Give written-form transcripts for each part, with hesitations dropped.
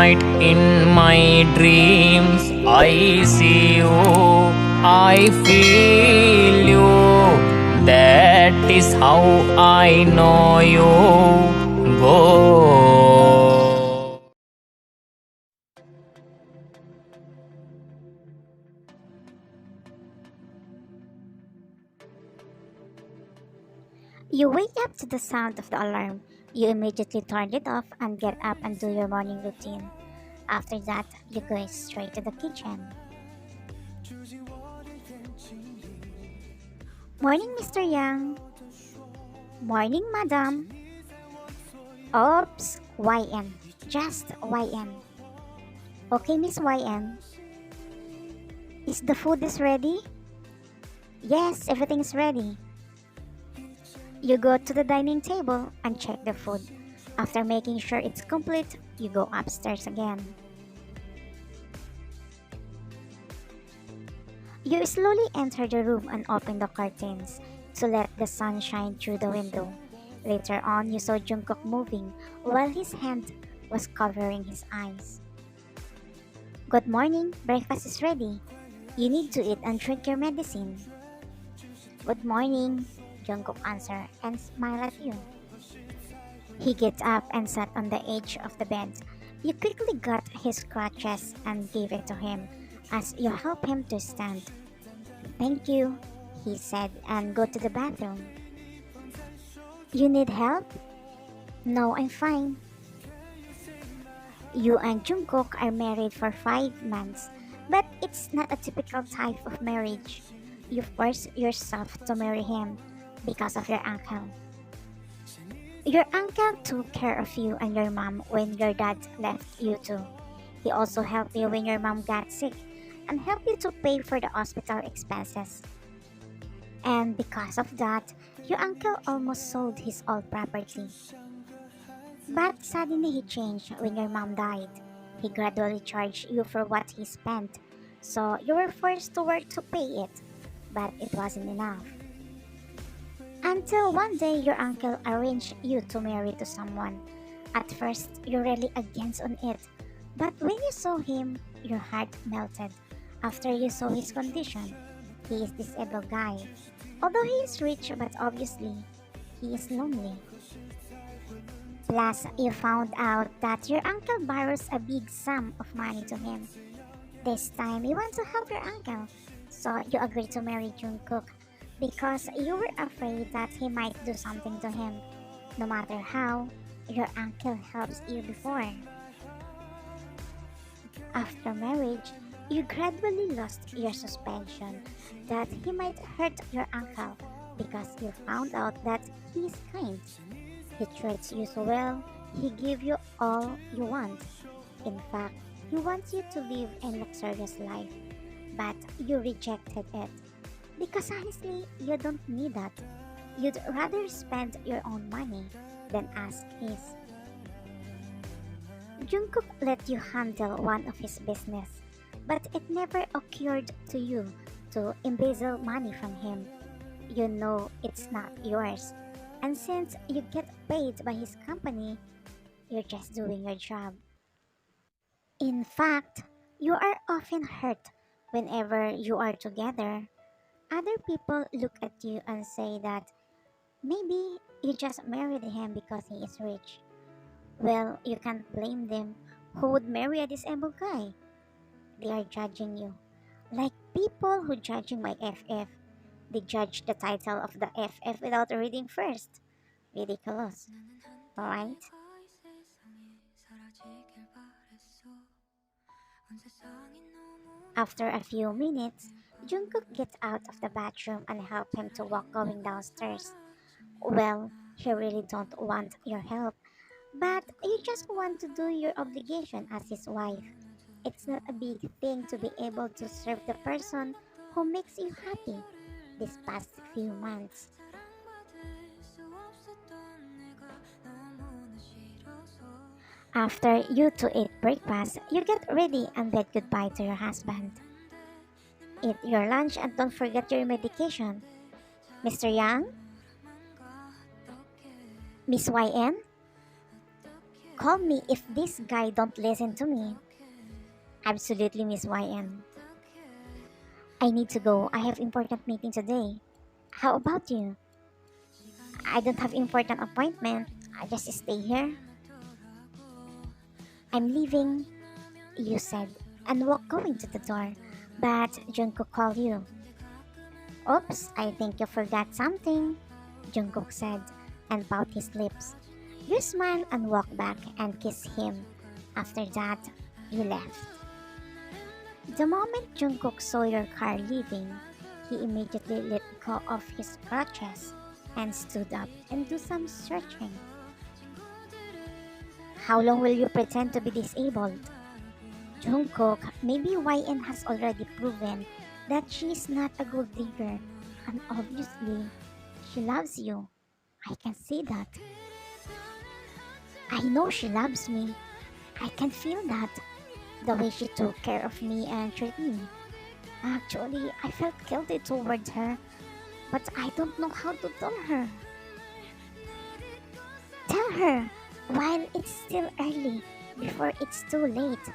night in my dreams I see you, I feel you. That is how I know you go. You wake up to the sound of the alarm. You immediately turn it off and get up and do your morning routine. After that, you go straight to the kitchen. Morning, Mr. Young. Morning, Madam. Oops, YN. Just YN. Okay, Miss YN. Is the food is ready? Yes, everything's ready. You go to the dining table and check the food. After making sure it's complete, you go upstairs again. You slowly enter the room and open the curtains to let the sun shine through the window. Later on, you saw Jungkook moving while his hand was covering his eyes. Good morning, breakfast is ready. You need to eat and drink your medicine. Good morning, Jungkook answered and smiled at you. He gets up and sat on the edge of the bed. You quickly got his crutches and gave it to him as you help him to stand. Thank you, he said, and go to the bathroom. You need help? No, I'm fine. You and Jungkook are married for 5 months, but it's not a typical type of marriage. You force yourself to marry him because of your uncle. Your uncle took care of you and your mom when your dad left you too. He also helped you when your mom got sick and helped you to pay for the hospital expenses. And because of that, your uncle almost sold his old property. But suddenly he changed when your mom died. He gradually charged you for what he spent, so you were forced to work to pay it. But it wasn't enough. Until one day your uncle arranged you to marry to someone. At first, you're really against on it, but when you saw him, your heart melted. After you saw his condition, he is disabled guy. Although he is rich, but obviously, he is lonely. Plus, you found out that your uncle borrows a big sum of money to him. This time, you want to help your uncle, so you agreed to marry Jungkook because you were afraid that he might do something to him. No matter how, your uncle helps you before. After marriage, you gradually lost your suspension that he might hurt your uncle because you found out that he is kind. He treats you so well, he gives you all you want. In fact, he wants you to live a luxurious life, but you rejected it. Because honestly, you don't need that. You'd rather spend your own money than ask his. Jungkook let you handle one of his business, but it never occurred to you to embezzle money from him. You know it's not yours, and since you get paid by his company, you're just doing your job. In fact, you are often hurt whenever you are together. Other people look at you and say that maybe you just married him because he is rich. Well, you can't blame them. Who would marry a disabled guy? They are judging you. Like people who judging my FF. They judge the title of the FF without reading first. Ridiculous. Alright? After a few minutes, Jungkook gets out of the bathroom and help him to walk going downstairs. Well, he really don't want your help, but you just want to do your obligation as his wife. It's not a big thing to be able to serve the person who makes you happy these past few months. After you two eat breakfast, you get ready and bid goodbye to your husband. Eat your lunch and don't forget your medication. Mr. Yang? Miss YN? Call me if this guy don't listen to me. Absolutely, Miss YN. I need to go. I have important meeting today. How about you? I don't have important appointment. I just stay here. I'm leaving, you said, and walk going to the door. But Jungkook called you. Oops, I think you forgot something, Jungkook said, and bowed his lips. You smiled and walked back and kissed him. After that, you left. The moment Jungkook saw your car leaving, he immediately let go of his crutches and stood up and do some stretching. How long will you pretend to be disabled? Jungkook, maybe YN has already proven that she is not a gold digger, and obviously, she loves you. I can see that. I know she loves me. I can feel that. The way she took care of me and treated me. Actually, I felt guilty towards her, but I don't know how to tell her. Tell her while it's still early, before it's too late.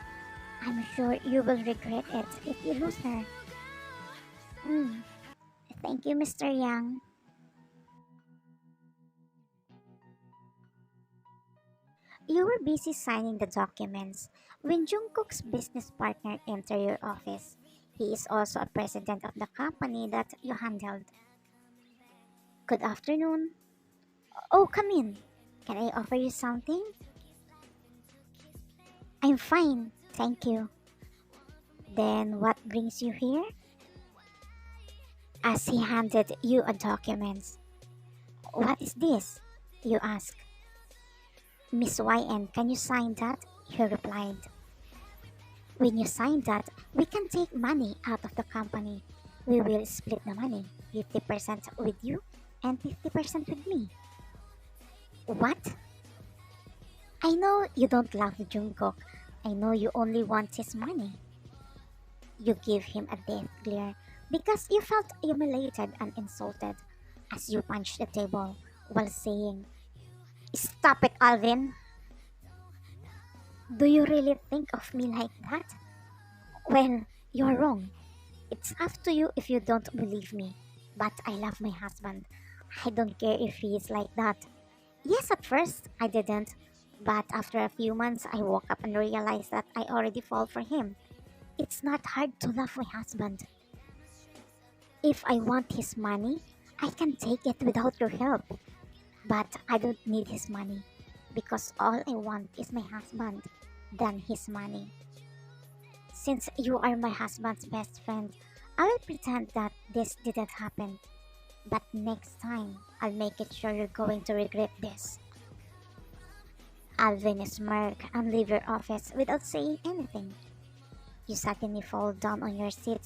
I'm sure you will regret it if you lose her. Hmm. Thank you, Mr. Yang. You were busy signing the documents when Jungkook's business partner entered your office. He is also a president of the company that you handled. Good afternoon. Oh, come in. Can I offer you something? I'm fine, thank you. Then what brings you here? As he handed you a document. What is this? You asked. Miss YN, can you sign that? He replied. When you sign that, we can take money out of the company. We will split the money, 50% with you and 50% with me. What? I know you don't love Jungkook. I know you only want his money. You give him a death glare because you felt humiliated and insulted as you punched the table while saying, Stop it, Alvin! Do you really think of me like that? Well, you're wrong. It's up to you if you don't believe me. But I love my husband. I don't care if he is like that. Yes, at first, I didn't. But after a few months, I woke up and realized that I already fall for him. It's not hard to love my husband. If I want his money, I can take it without your help. But I don't need his money because all I want is my husband than his money. Since you are my husband's best friend, I will pretend that this didn't happen. But next time, I'll make it sure you're going to regret this. Alvin smirked and leave your office without saying anything. You suddenly fall down on your seat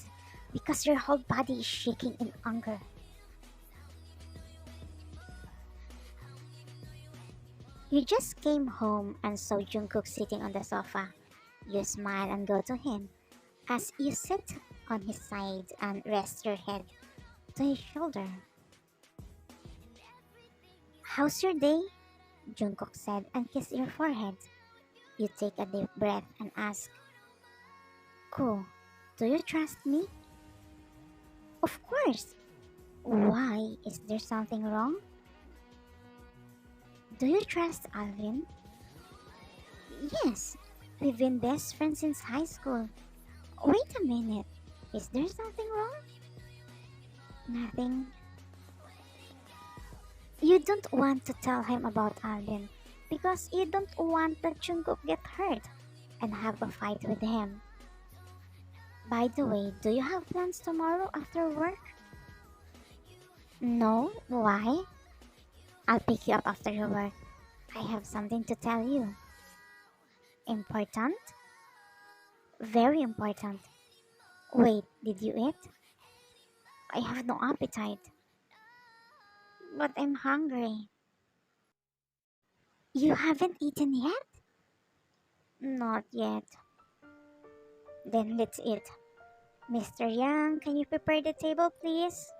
because your whole body is shaking in anger. You just came home and saw Jungkook sitting on the sofa. You smile and go to him as you sit on his side and rest your head to his shoulder. How's your day? Jungkook said and kissed your forehead. You take a deep breath and ask, Cool, do you trust me? Of course. Why? Is there something wrong? Do you trust Alvin? Yes, we've been best friends since high school. Wait a minute, is there something wrong? Nothing. You don't want to tell him about Alvin because you don't want that Jungkook get hurt and have a fight with him. By the way, do you have plans tomorrow after work? No, why? I'll pick you up after your work. I have something to tell you. Important? Very important. Wait, did you eat? I have no appetite. But I'm hungry. You haven't eaten yet? Not yet. Then let's eat. Mr. Yang, can you prepare the table, please?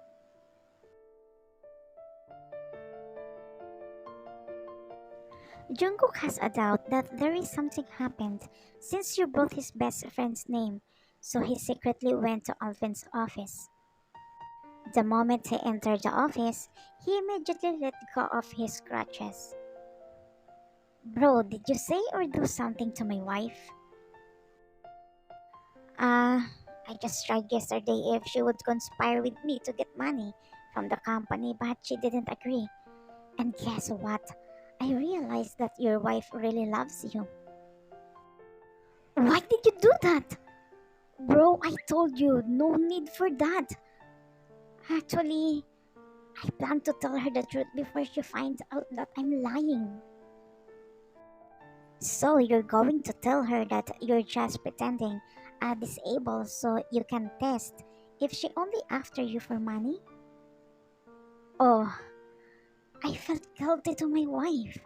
Jungkook has a doubt that there is something happened since you brought his best friend's name, so he secretly went to Alvin's office. The moment he entered the office, he immediately let go of his crutches. Bro, did you say or do something to my wife? Uh, I just tried yesterday if she would conspire with me to get money from the company, but she didn't agree. And guess what? I realized that your wife really loves you. Why did you do that? Bro, I told you, no need for that. Actually, I plan to tell her the truth before she finds out that I'm lying. So you're going to tell her that you're just pretending disabled so you can test if she only after you for money? Oh, I felt guilty to my wife.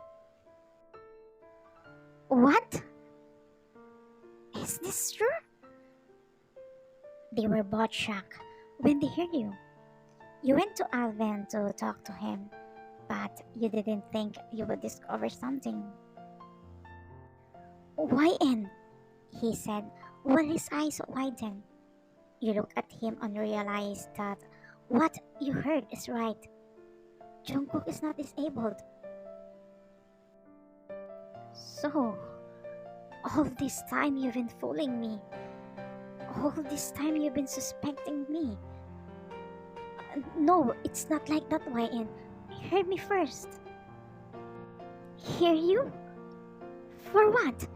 What? Is this true? They were both shocked when they heard you. You went to Alvin to talk to him, but you didn't think you would discover something. Why in? He said, while his eyes widened. You looked at him and realized that what you heard is right. Jungkook is not disabled. So, all this time you've been fooling me. All this time you've been suspecting me. No, it's not like that, YN. Hear me first. Hear you? For what?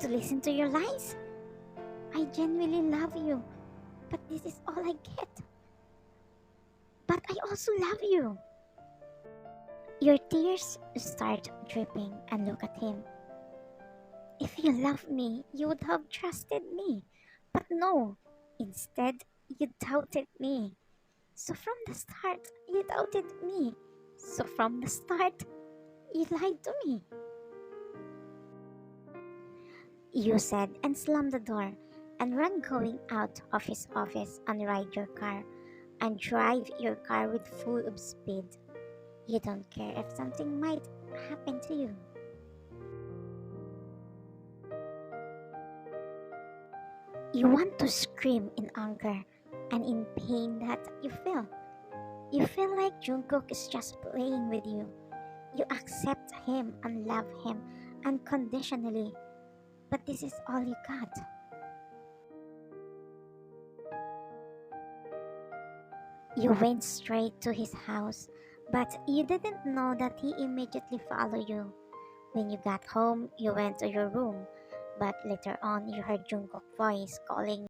To listen to your lies? I genuinely love you, but this is all I get. But I also love you. Your tears start dripping and look at him. If you loved me, you would have trusted me. But no, instead, you doubted me. So from the start, you doubted me. So from the start, you lied to me. You said and slammed the door and ran going out of his office and ride your car and drive your car with full of speed. You don't care if something might happen to you. You want to scream in anger and in pain that you feel. You feel like Jungkook is just playing with you. You accept him and love him unconditionally, but this is all you got. You went straight to his house, but you didn't know that he immediately followed you. When you got home, you went to your room, but later on you heard Jungkook's voice calling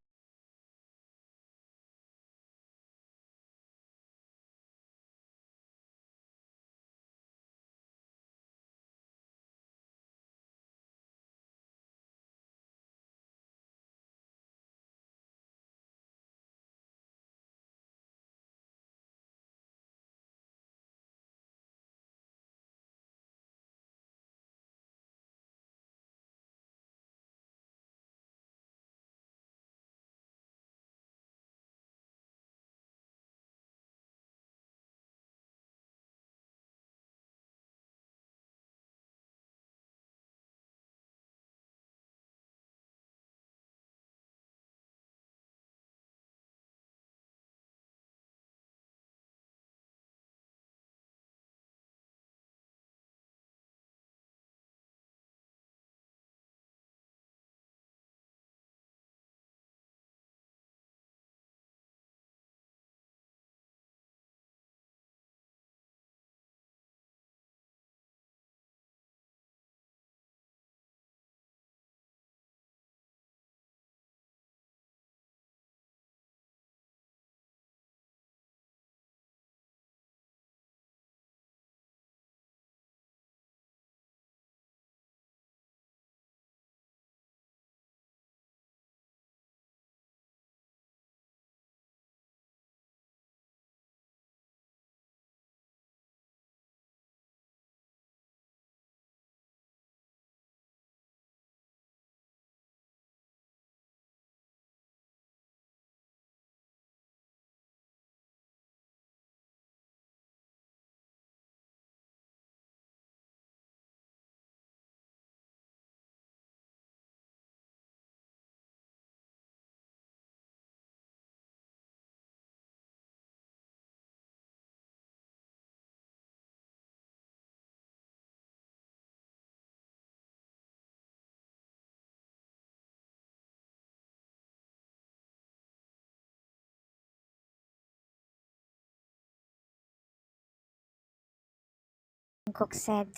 Cook said,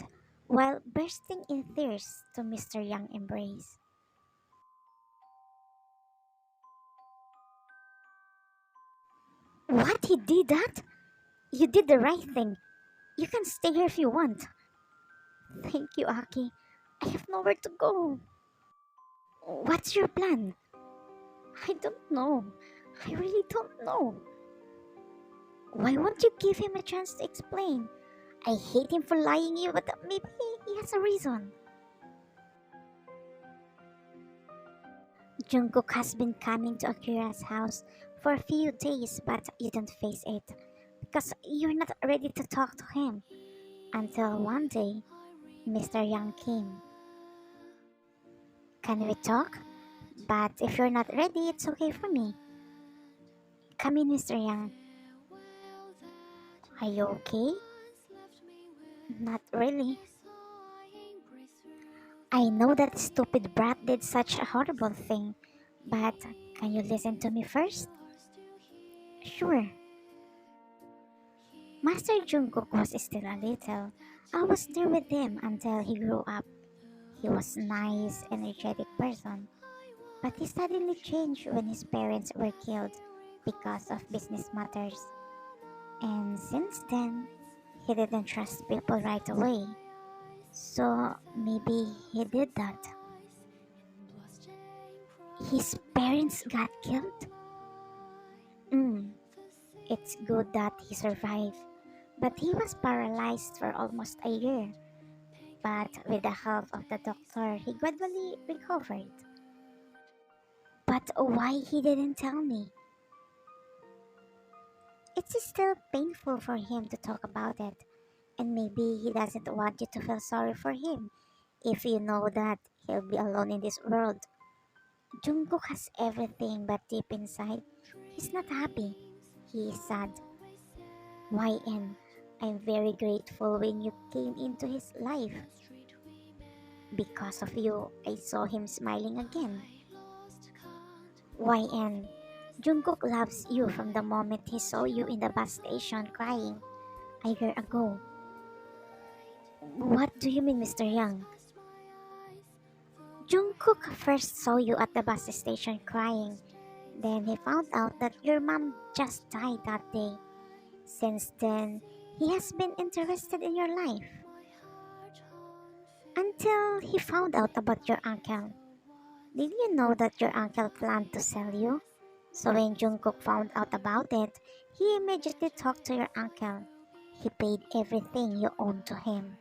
while bursting in tears to Mr. Young's embrace. What? He did that? You did the right thing. You can stay here if you want. Thank you, Aki. I have nowhere to go. What's your plan? I don't know. I really don't know. Why won't you give him a chance to explain? I hate him for lying to you, but maybe he has a reason. Jungkook has been coming to Akira's house for a few days, but you don't face it because you're not ready to talk to him. Until one day, Mr. Young came. Can we talk? But if you're not ready, it's okay for me. Come in, Mr. Young. Are you okay? Not really. I know that stupid brat did such a horrible thing, but can you listen to me first? Sure. Master Jungkook was still a little. I was there with him until he grew up. He was a nice, energetic person, but he suddenly changed when his parents were killed because of business matters. And since then, he didn't trust people right away. So maybe he did that. His parents got killed? Mm, it's good that he survived. But he was paralyzed for almost a year. But with the help of the doctor, he gradually recovered. But why he didn't tell me? It's still painful for him to talk about it. And maybe he doesn't want you to feel sorry for him if you know that he'll be alone in this world. Jungkook has everything, but deep inside, he's not happy. He is sad. YN, I'm very grateful when you came into his life. Because of you, I saw him smiling again. YN, Jungkook loves you from the moment he saw you in the bus station crying a year ago. What do you mean, Mr. Young? Jungkook first saw you at the bus station crying. Then he found out that your mom just died that day. Since then, he has been interested in your life. Until he found out about your uncle. Did you know that your uncle planned to sell you? So when Jungkook found out about it, he immediately talked to your uncle. He paid everything you owned to him.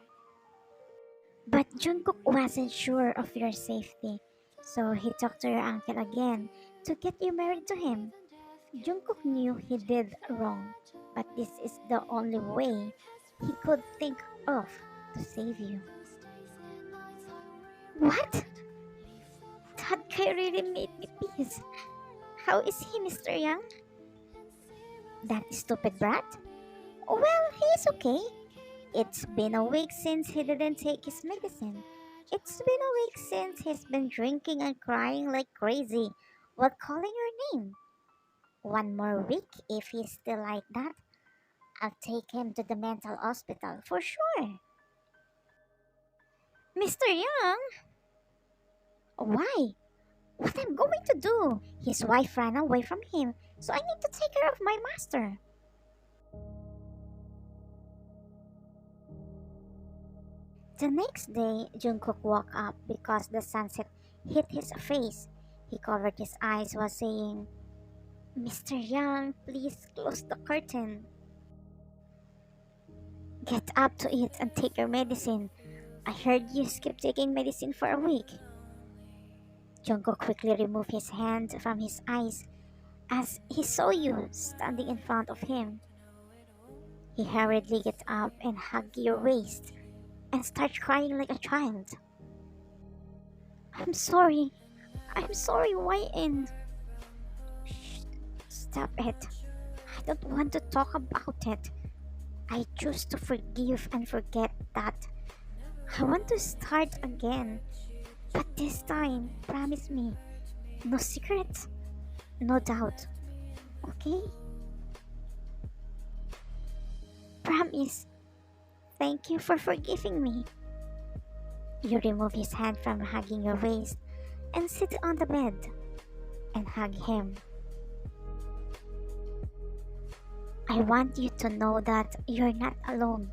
But Jungkook wasn't sure of your safety, so he talked to your uncle again to get you married to him. Jungkook knew he did wrong, but this is the only way he could think of to save you. What? That guy really made me pissed. How is he, Mr. Young? That stupid brat? Well, he's okay. It's been a week since he didn't take his medicine. It's been a week since he's been drinking and crying like crazy while calling your name. One more week, if he's still like that, I'll take him to the mental hospital for sure. Mr. Young? Why? What I'm going to do? His wife ran away from him, so I need to take care of my master. The next day, Jungkook woke up because the sunset hit his face. He covered his eyes while saying, Mr. Young, please close the curtain. Get up to it and take your medicine. I heard you skip taking medicine for a week. Jungkook quickly removed his hand from his eyes as he saw you standing in front of him. He hurriedly get up and hug your waist and start crying like a child. I'm sorry. I'm sorry, YN. Shh, stop it. I don't want to talk about it. I choose to forgive and forget that. I want to start again. But this time, promise me, no secrets, no doubt. Okay? Promise. Thank you for forgiving me. You remove his hand from hugging your waist and sit on the bed and hug him. I want you to know that you're not alone.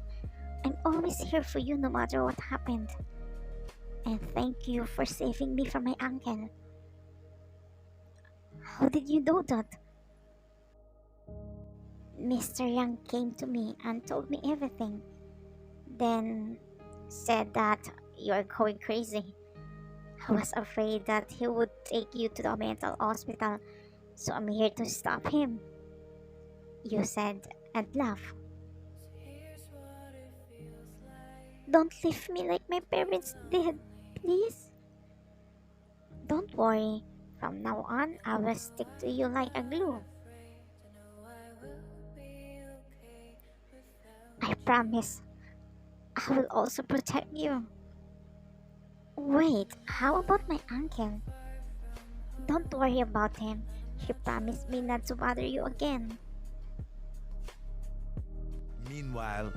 I'm always here for you no matter what happened. And thank you for saving me from my uncle. How did you know that? Mr. Young came to me and told me everything. Then said that you're going crazy. I was afraid that he would take you to the mental hospital, so I'm here to stop him. You said and laughed. Don't leave me like my parents did, please. Don't worry. From now on, I will stick to you like a glue. I promise. I will also protect you. Wait, how about my uncle? Don't worry about him. He promised me not to bother you again. Meanwhile,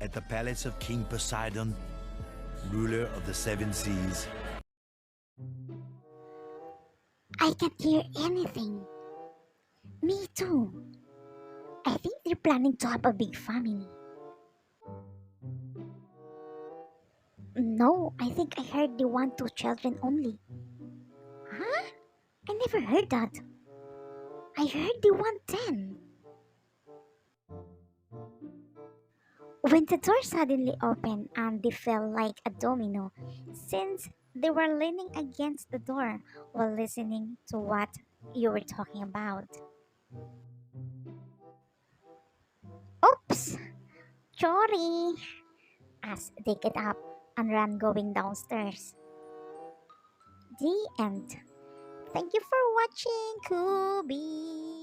at the palace of King Poseidon, ruler of the seven seas, I can't hear anything. Me too. I think they're planning to have a big family. No, I think I heard they want two children only. Huh? I never heard that. I heard they want 10. When the door suddenly opened and they fell like a domino, since they were leaning against the door while listening to what you were talking about. Oops! Sorry! As they get up and ran going downstairs. The end. Thank you for watching, Kubi.